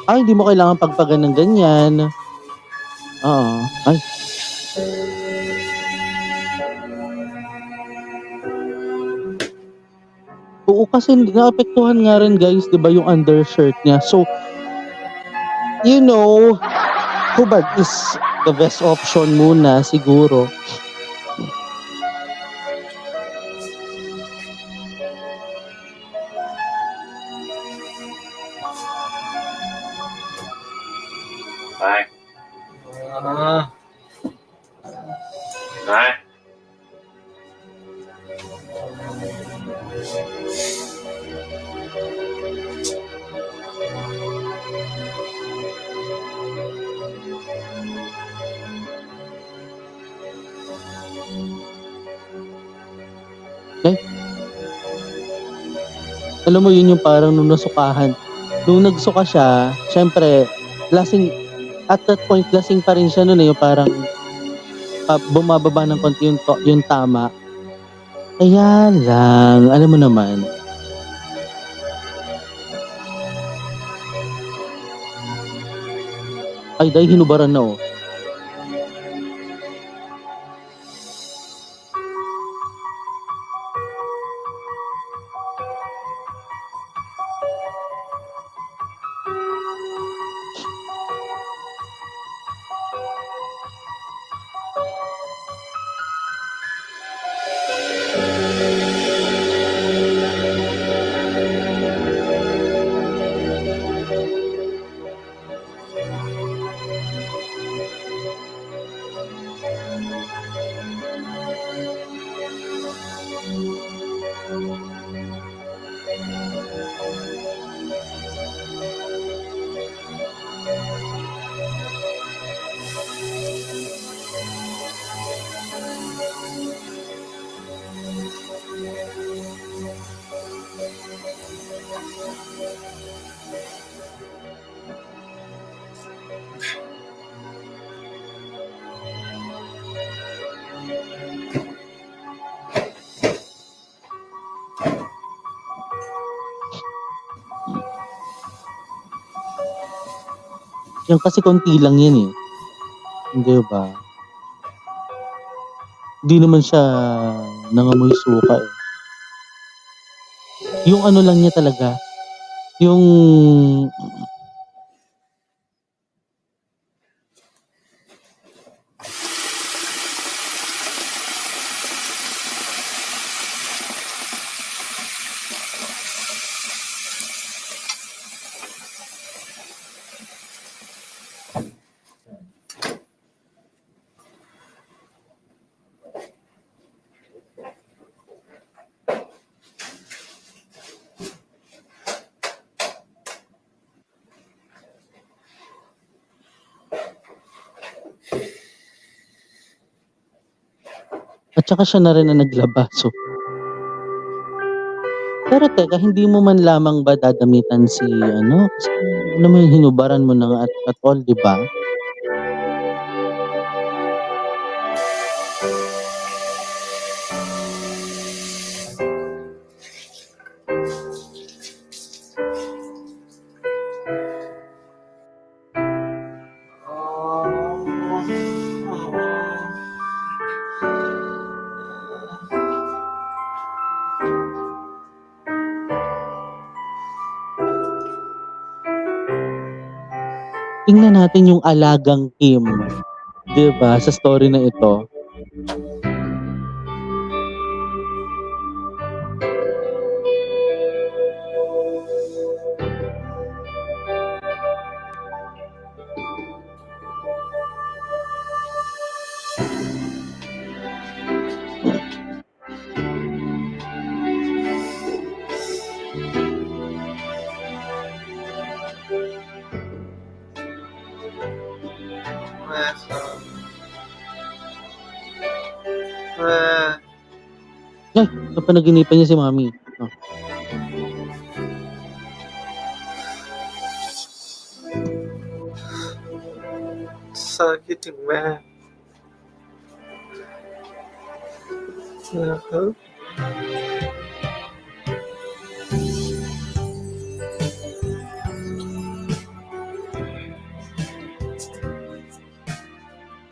Ay, hindi mo kailangan pagpagan ng ganyan. Oo. Ay. Oo, kasi naapektuhan nga rin, guys, di ba, yung undershirt niya. So, you know, hubad is the best option muna, siguro. Này. Này. Alam mo yun yung parang nung nasukahan. Nung nagsuka siya, syempre, lasing, at that point, lasing pa rin siya nun eh, yung parang bumababa ng konti yung tama. Kaya lang, alam mo naman. Ay, dahil hinubaran na oh. Yan kasi konti lang yan eh. Hindi ba? Hindi naman siya nangamoy suka eh. Yung ano lang niya talaga. Yung at saka siya na rin na naglabaso. Pero teka, hindi mo man lamang ba dadamitan si ano? Kasi, ano mo yung hinubaran mo ng at all, di ba? Tingnan natin yung alagang Kim, 'di ba, sa story na ito. Ay, napanaginipan niya si Mami. Oh. Sakitถึงแม่นะครับ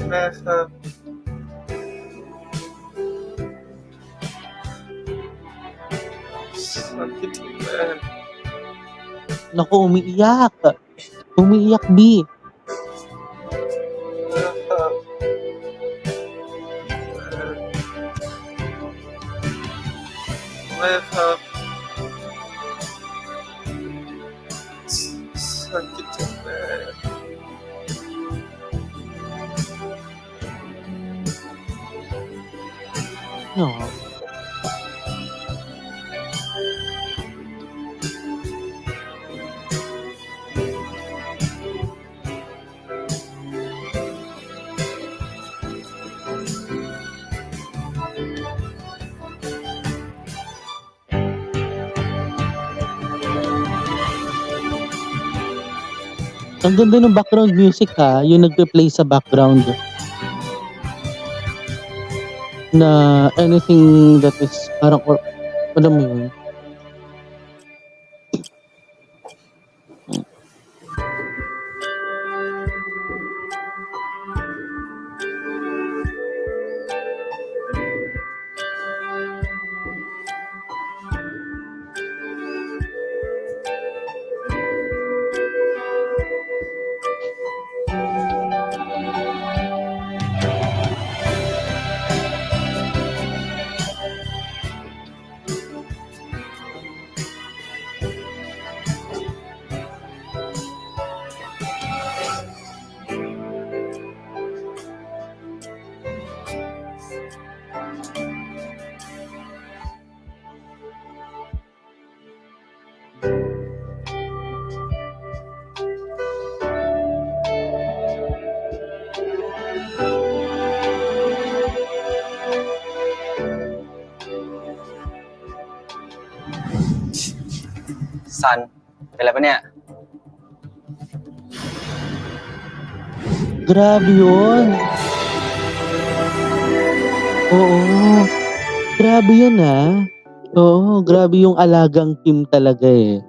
แม่ครับsakitถึงแม่ Naku, umiiyak. Umiiyak, B.นะครับแม่ครับsakitถึงแม่ No. Ang ganda ng background music ha, yung nagpe-play sa background. Na anything that is parang, or, alam mo yun.ซัน เป็นอะไรปะเนี่ย Grabe yun. Oo. Grabe yun Oo, grabe yung alagang Kim talaga eh.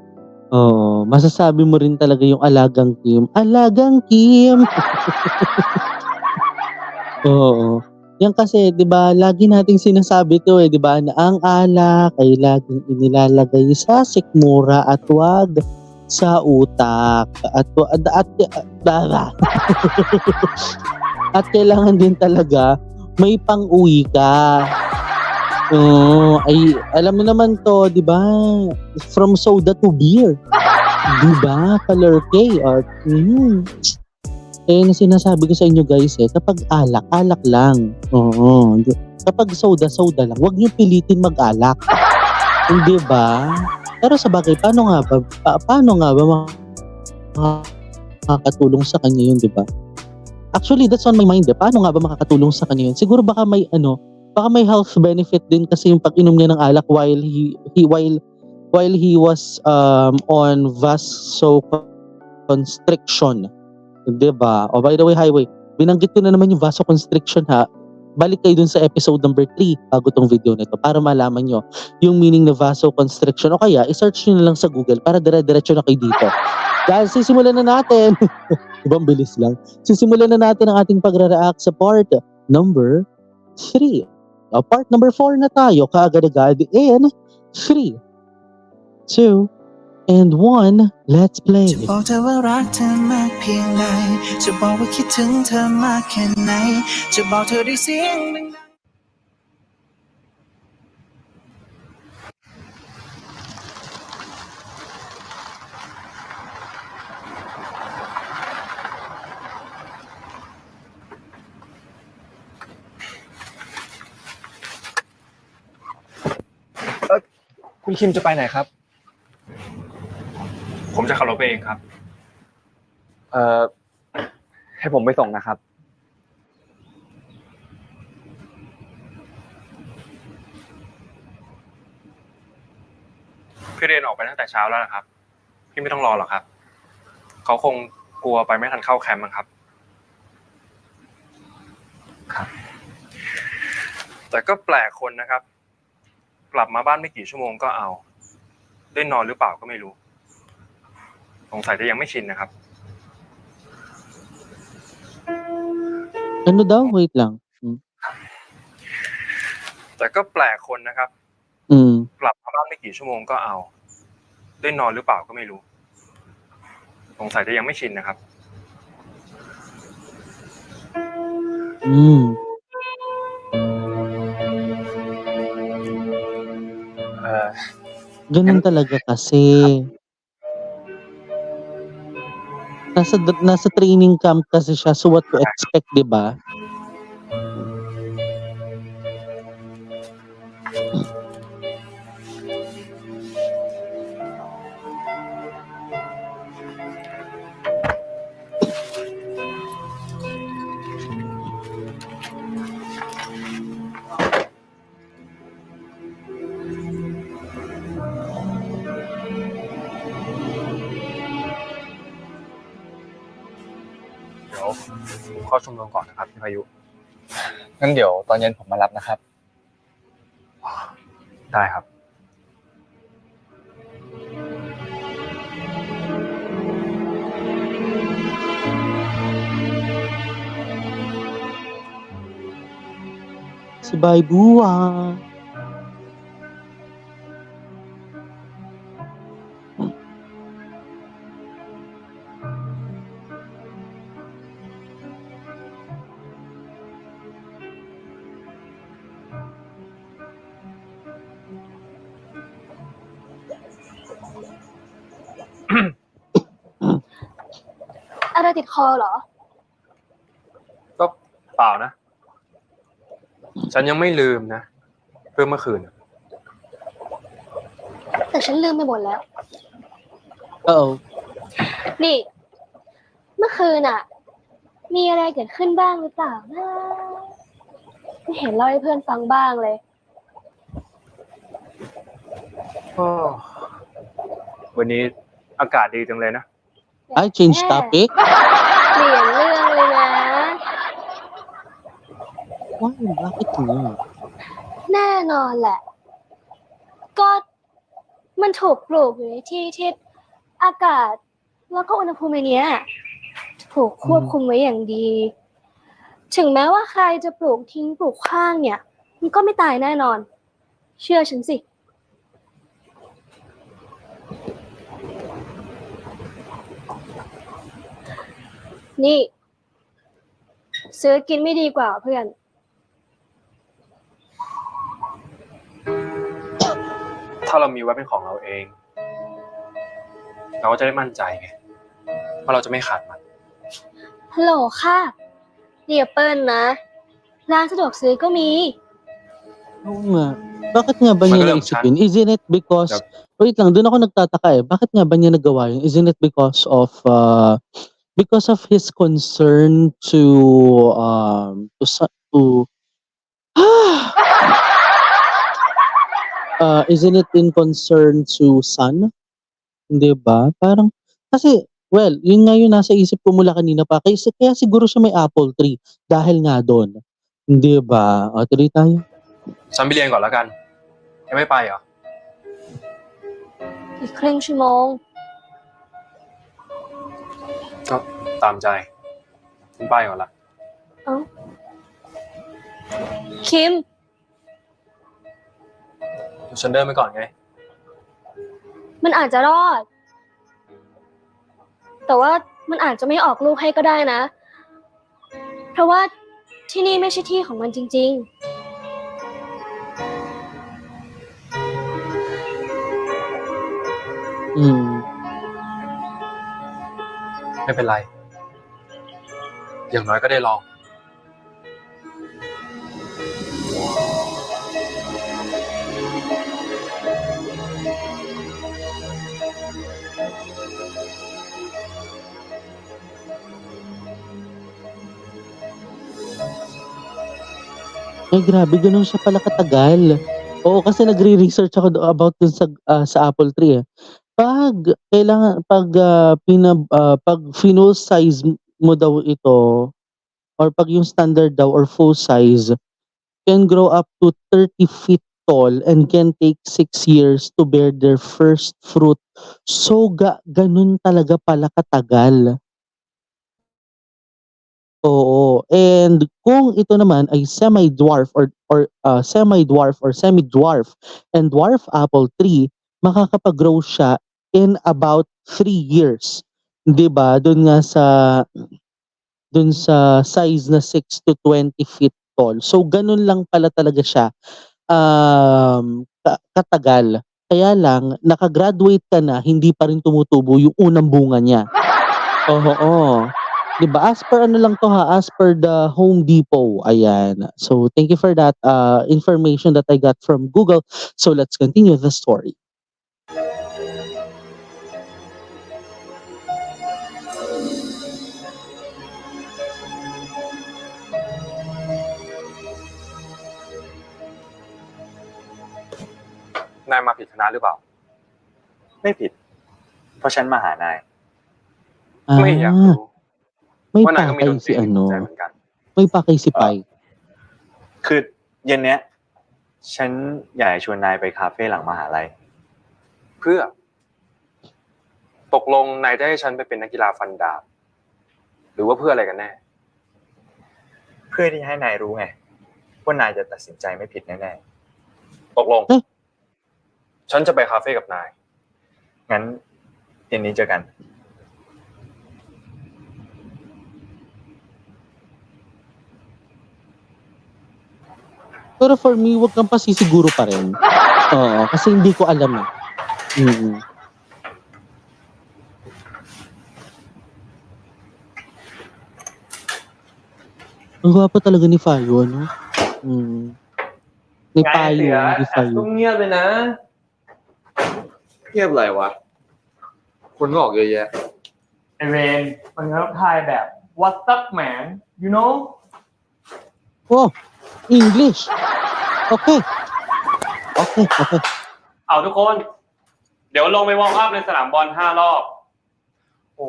Oo, masasabi mo rin talaga yung alagang Kim. Alagang Kim! Oo. Yan kasi, 'di ba, lagi nating sinasabi 'to 'di ba, na ang alak ay laging inilalagay sa sikmura at 'wag sa utak at at kailangan din talaga may pang-uwi ka. Oo, ay alam mo naman 'to, 'di ba? From soda to beer. 'Di ba? Palurkey or na sinasabi ko sa inyo guys kapag alak, alak lang. Oo. Kapag soda, soda lang. Huwag niyo pilitin mag-alak. Hindi ba? Pero sa bagay, paano nga ba makakatulong sa kanya yun, di ba? Actually, that's on my mind. Paano nga ba makakatulong sa kanya yun? Siguro baka may health benefit din kasi yung pag-inom niya ng alak while he was on vasoconstriction. Diba? O by the way, Highway, binanggit ko na naman yung vasoconstriction ha. Balik kayo dun sa episode number 3 bago tong video nito para malaman nyo yung meaning na vasoconstriction. O kaya, i-search nyo na lang sa Google para dire-diretso na kayo dito. Dahil sisimulan na natin, ibang bilis lang, sisimulan na natin ang ating pagre-react sa part number 3. O, part number 4 na tayo, kaagad-agad in 3, 2, and 1, let's play. จะบอกเธอว่ารักเธอมากเพียงใดจะบอกว่าคิดถึงเธอมากแค่ไหนจะบอกเธอด้วยเสียงดัง คุณคิมจะไปไหนครับ ผมจะขับรถไปเองครับ ให้ผมไปส่งนะครับ พี่เรนออกไปตั้งแต่เช้าแล้วนะครับ พี่ไม่ต้องรอหรอกครับ เขาคงกลัวไปไม่ทันเข้าแคมป์มั้งครับ ครับ แต่ก็แปลกคนนะครับ กลับมาบ้านไม่กี่ชั่วโมงก็เอา ได้นอนหรือเปล่าก็ไม่รู้ สงสัยจะยังไม่ชินนะครับ Ano daw? Wait lang. แต่ก็แปลกคนนะครับ กลับมาบ้านไม่กี่ชั่วโมงก็เอา ได้นอนหรือเปล่าก็ไม่รู้ สงสัยจะยังไม่ชินนะครับ Ganun talaga kasi. Nasa training camp kasi siya, so what to expect, 'di ba? ผมเข้าชุมนุมก่อนนะครับพี่พายุ งั้นเดี๋ยวตอนเย็นผมมารับนะครับ ได้ครับ Si Bai Bua.อะไรติดคอเหรอ ก็เปล่านะ ฉันยังไม่ลืมนะเรื่องเมื่อคืน แต่ฉันลืมไปหมดแล้ว Uh-oh. นี่ เมื่อคืนอ่ะ มีอะไรเกิดขึ้นบ้างหรือเปล่านะไม่เห็นเล่าให้เพื่อนฟังบ้างเลย วันนี้อากาศดีจังเลยนะ I changed topic. เปลี่ยนเรื่องเลยนะ Why? Bakit nga? แน่นอนแหละ ก็มันถูกปลูกอยู่ในที่ที่อากาศ แล้วก็อุณหภูมิในเนี้ยถูกควบคุมไว้อย่างดี ถึงแม้ว่าใครจะปลูกทิ้งปลูกขว้างเนี่ย มันก็ไม่ตายแน่นอน เชื่อฉันสิ นี่ ซื้อกินไม่ดีกว่าเพื่อน ถ้าเรามีไว้เป็นของเราเอง เราก็จะได้มั่นใจไงว่าเราจะไม่ขาดมัน ฮัลโหลค่ะนี่แอปเปิลนะ ร้านสะดวกซื้อก็มี Oo nga. Bakit nga ba niya Magaling naisip siya. yun? Isn't it because, Yep. wait lang, doon ako nagtataka eh. Bakit nga ba niya nagawa yun? Isn't it because of his concern isn't it in concern to Sun? Hindi ba? Parang, kasi, well, yun nga yung nasa isip ko mula kanina pa. Kaya siguro siya may apple tree. Dahil nga doon. Hindi ba? O, tuloy tayo. ฉันไปเรียนก่อนแล้วกัน ยังไม่ไปเหรอ อีกครึ่งชั่วโมง ก็ตามใจฉันไปก่อนละ เอ้า คิม ฉันเดินไปก่อนไง มันอาจจะรอด แต่ว่ามันอาจจะไม่ออกลูกให้ก็ได้นะ เพราะว่าที่นี่ไม่ใช่ที่ของมันจริง อืม ไม่เป็นไร อย่างน้อยก็ได้ลอง Ay grabe, gano'n siya pala katagal. Oo, kasi nagre-research ako about dun sa apple tree, eh. Pag full size mo daw ito or pag yung standard daw or full size can grow up to 30 feet tall and can take 6 years to bear their first fruit. So, ganun talaga pala katagal. Oo, and kung ito naman ay semi-dwarf or semi-dwarf and dwarf apple tree, makakapag-grow siya in about 3 years. 'Di ba? Dun sa size na 6 to 20 feet tall. So ganun lang pala talaga siya katagal. Kaya lang naka-graduate ka na, hindi pa rin tumutubo yung unang bunga niya. Oo. 'Di ba? As per ano lang 'to ha, as per the Home Depot, ayan. So thank you for that information that I got from Google. So let's continue the story. nai มาผิดคณะหรือเปล่า ไม่ผิด เพราะฉันมาหานาย ไม่อยากรู้ May ว่านายก็มี pakay ดนตรี si ในหัว ano, ใจเหมือนกัน may pakay si Pai. คือเย็นเนี้ย ฉันอยากจะชวนนายไปคาเฟ่หลังมหาลัย เพื่อ ตกลงนายจะให้ฉันไปเป็นนักกีฬาฟันดาบ หรือว่าเพื่ออะไรกันแน่ เพื่อที่ให้นายรู้ไงว่านายจะตัดสินใจไม่ผิดแน่ ตกลง เอ๊ะ ฉันจะไปคาเฟ่กับนาย ๆงั้นเย็นนี้เจอกัน Pero for me, wag kang pasisiguro pa rin. Oo, kasi hindi ko alam eh. Mm. Ang gwapo talaga ni Fayo, ano? Ni Payo, hindi Fayo. เงียบเลยนะ เงียบอะไรวะ คนก็ออกเยอะแยะ ไอเรนมันก็ทายแบบ What's up man you know Oh, English. Okay. Okay. เอาทุกคน เดี๋ยวลงไปวอร์มอัพในสนามบอล5 รอบ โอ้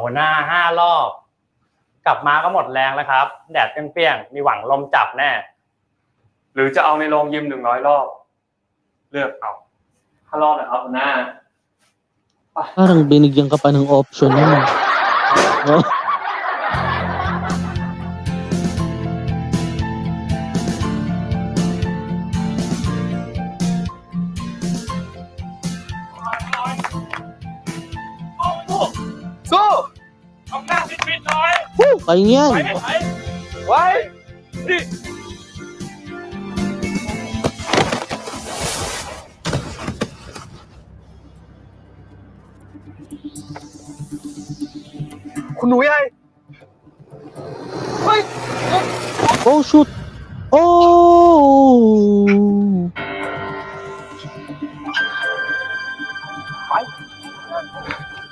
หัวหน้า5 รอบ กลับมาก็หมดแรงแล้วครับ แดดเปรี้ยงๆมีหวังลมจับแน่ หรือจะเอาในโรงยิม100 รอบ เลือกเอา5 รอบนะครับหัวหน้า Parang binigyan ka pa ng option naman. Oh.สู้ทำหน้าฟิตๆหน่อย Woo! Kaya yan. ไว้ดิ คุณหนูใหญ่ Oh, shoot. Oh!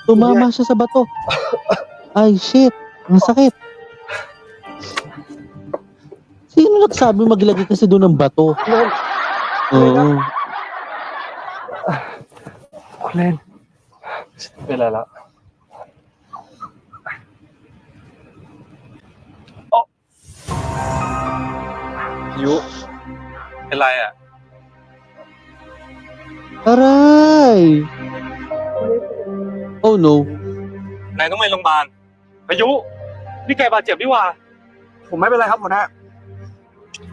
Tumama siya sa bato. Ay, shit. Ang sakit. Sino nagsabi maglagay kasi doon ng bato? Oo. คุณเล่น เป็นไรแล้วยุ เป็นไรอ่ะ Aray! Oh no. นายต้องไปโรงพยาบาลพายุ นี่แกบาดเจ็บนี่หว่า ผมไม่เป็นไรครับหัวหน้า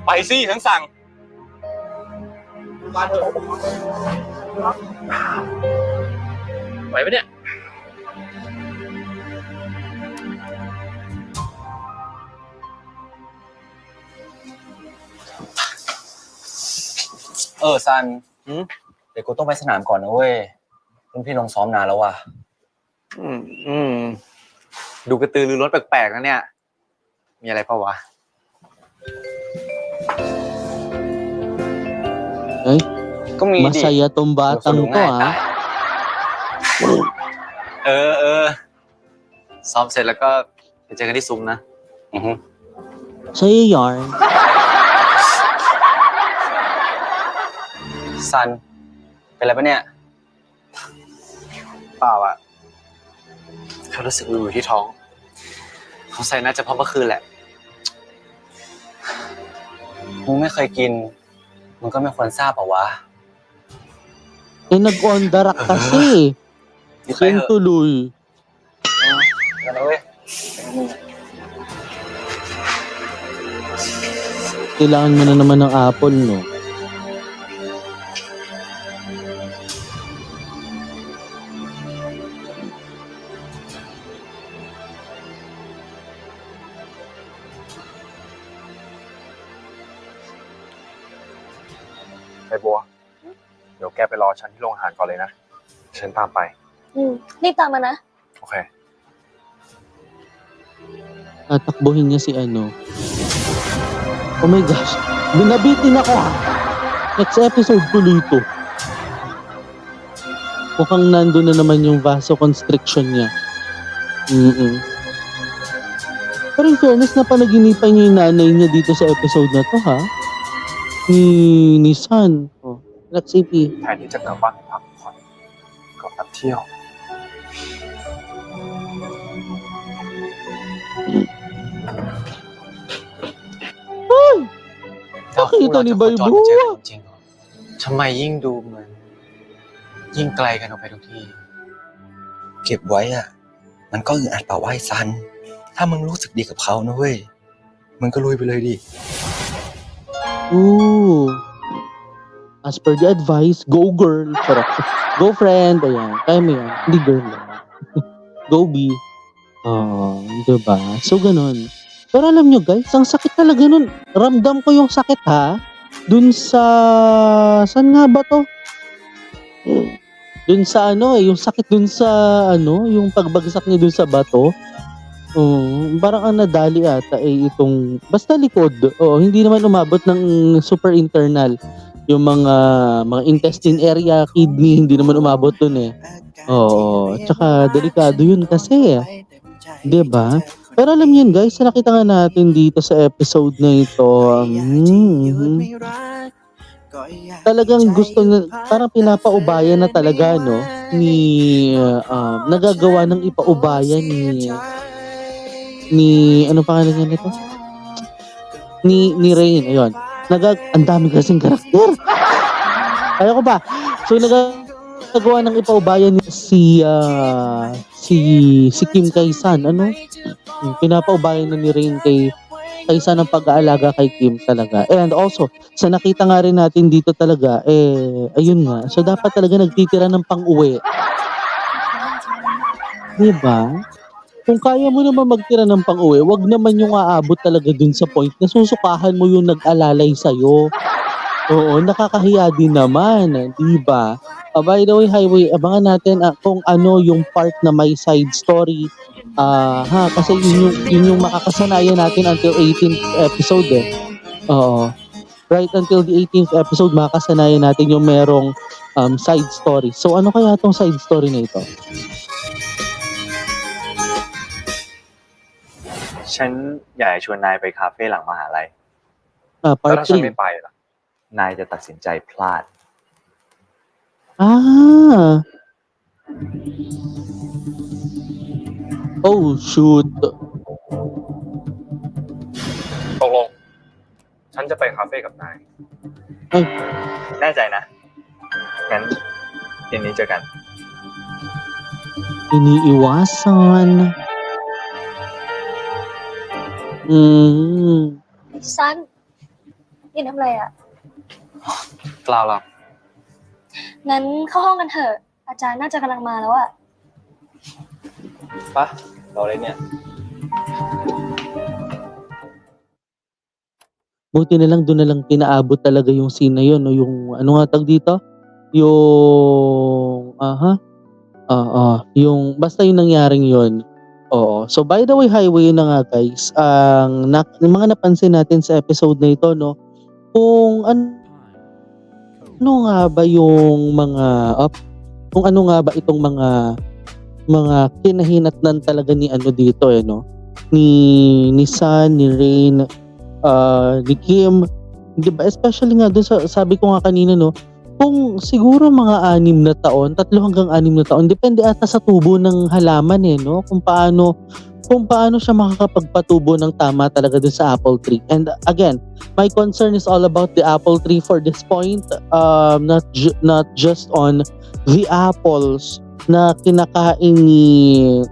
ไปสิฉันสั่ง ไหวปะเนี่ย ซันเดี๋ยวกูต้องไปสนามก่อนนะเว้ยรุ่นพี่ลงซ้อมนานแล้วว่ะ ดูกระตือรือร้นแปลกๆนะเนี่ย มีอะไรเปล่าวะ Ay, ก็มีดิ masaya tong batang to, ha? ซ้อมเสร็จแล้วก็ไปเจอกันที่ซุ้มนะ Sa'yo yarn. ซัน เป็นอะไรปะเนี่ย เปล่าอ่ะแค่รู้สึกวิวที่ท้องสงสัยน่าจะเพราะเมื่อคืนแหละ มึงไม่เคยกิน มึงก็ไม่ควรทราบเปล่าวะ Eh, nag-ondarak kasi. ไป Yan เถอะ tuloy. กันนะเว้ย Kailangan mo na naman ng apple, no? ไปบัว เดี๋ยวแกไปรอฉันที่โรงอาหารก่อนเลยนะ ฉันตามไป รีบตามมานะ โอเค Tatakbuhin niya si ano. Oh my gosh. Binabitin ako, ha? Next episode tuloy ito. Mukhang nandun na naman yung vasoconstriction niya. Pero in fairness, napanaginipan niya yung nanay niya dito sa episode na to, ha? Ni San. Oh, let's see. แทนที่จะกลับบ้านไปพักผ่อนกลับมาเที่ยว Nakita ni เราจะโคจร Baybo. มาเจอกันจริงๆเหรอทำไมยิ่งดูเหมือนยิ่งไกลกันออกไปทุกที เก็บไว้อะมันก็อึดอัดเปล่าว่าไอ้ซัน ถ้ามึงรู้สึกดีกับเขานะเว้ยมึงก็ลุยไปเลยดิ Ooh. As per the advice, go girl. Charot. Go friend. Ayan. Kaya mo yan. Hindi girl lang. Go B. Oo. Diba? So, ganun. Pero alam nyo guys, ang sakit talaga nun. Ramdam ko yung sakit ha. Dun sa... Saan nga ba to? Dun sa ano yung sakit dun sa ano, yung pagbagsak niya dun sa bato. Parang ang nadali ata itong basta likod. Hindi naman umabot ng super internal. Yung mga intestine area, kidney, hindi naman umabot dun eh. Tsaka delikado yun kasi 'di ba? Pero alam niyo guys, nakita nga natin dito sa episode na ito, talagang gusto na, parang pinapaubayan na talaga no ni nagagawa ng ipaubayan ni ano pangalan niya nito? Ni Rain, ayun. Ang dami kasing karakter. Kaya ko ba? So nagagawa ng ipaubayan ni si Kim kay San, ano? Pinapaubayan na ni Rain kay San ang pag-aalaga kay Kim talaga. And also, sa nakita nga rin natin dito talaga, ayun nga. So dapat talaga nagtitira ng pang-uwi. Diba? Kung kaya mo naman magtira ng pang-uwi, wag naman yung aabot talaga dun sa point na susukahan mo yung nag-alalay sa'yo. Oo, nakakahiya din naman, di ba? By the way, Highway, abangan natin kung ano yung part na may side story. Kasi yun yung makakasanayan natin until 18th episode eh. Oo. Right until the 18th episode, makakasanayan natin yung merong side story. So ano kaya tong side story na ito? ฉันอยากชวนนายไปคาเฟ่หลังมหาลัย แล้ว Part ถ้าฉัน 3. ไม่ไปล่ะ นายจะตัดสินใจพลาด Oh, shoot. ตกลง ฉันจะไปคาเฟ่กับนาย แน่ใจนะ งั้นเย็นนี้เจอกัน Iniiwasan. Mm. ซันยินทำอะไรอ่ะ เปล่าหรอก งั้นเข้าห้องกันเถอะ อาจารย์น่าจะกำลังมาแล้วอ่ะ ปะเราเลยเนี่ย Buti na lang doon na lang pinaabot talaga yung scene na yun, no? Yung ano nga tag dito? Yung yung basta yung nangyaring yun. Oo. So by the way, Highway, yun na nga guys. Yung mga napansin natin sa episode na ito, no? Kung ano nga ba yung mga kung ano nga ba itong mga kinahinatnan talaga ni ano dito no? Ni San, ni Rain, ni Kim, 'di ba? Especially nga doon sabi ko nga kanina no, kung siguro mga 6 na taon, 3 hanggang 6 na taon, depende ata sa tubo ng halaman no, kung paano siya makakapagpatubo ng tama talaga dun sa apple tree. And again, my concern is all about the apple tree for this point, not just on the apples na kinakain ni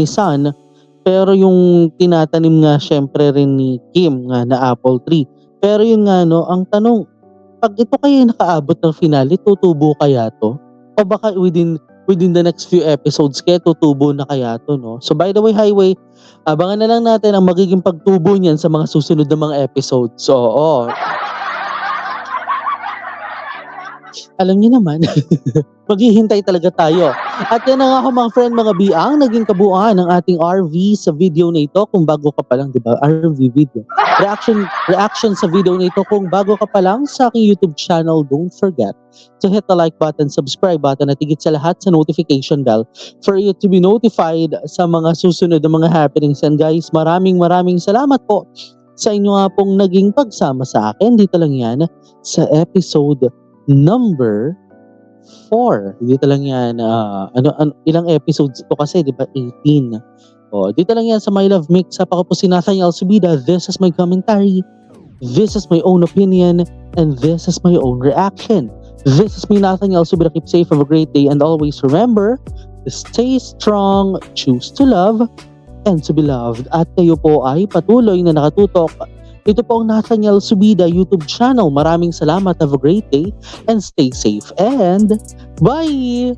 San, pero yung tinatanim nga syempre rin ni Kim nga na apple tree. Pero yun nga no, ang tanong, pag ito kaya nakaabot ng finale, tutubo kaya to? O baka within the next few episodes kaya tutubo na kaya to, no? So by the way, Highway, abangan na lang natin ang magiging pagtubo niyan sa mga susunod na mga episodes. So, alam niyo naman, maghihintay talaga tayo. At yan na nga ako mga friend, mga biang, naging kabuuan ng ating RV sa video na ito. Kung bago ka pa lang, di ba? RV video. Reaction sa video na ito. Kung bago ka pa lang sa aking YouTube channel, don't forget to hit the like button, subscribe button, at higit sa lahat sa notification bell for you to be notified sa mga susunod na mga happenings. And guys, maraming salamat po sa inyo nga pong naging pagsama sa akin. Dito lang yan sa episode number 4. Dito lang yan. Ilang episodes ito kasi, di ba? 18. Dito lang yan sa My Love Mix. Ako po si Nathaniel Subida. This is my commentary. This is my own opinion, and this is my own reaction. This is me, Nathaniel Subira. Keep safe, have a great day, and always remember to stay strong, choose to love, and to be loved. At kayo po ay patuloy na nakatutok. Ito po ang Nathaniel Subida YouTube channel. Maraming salamat, have a great day, and stay safe, and bye!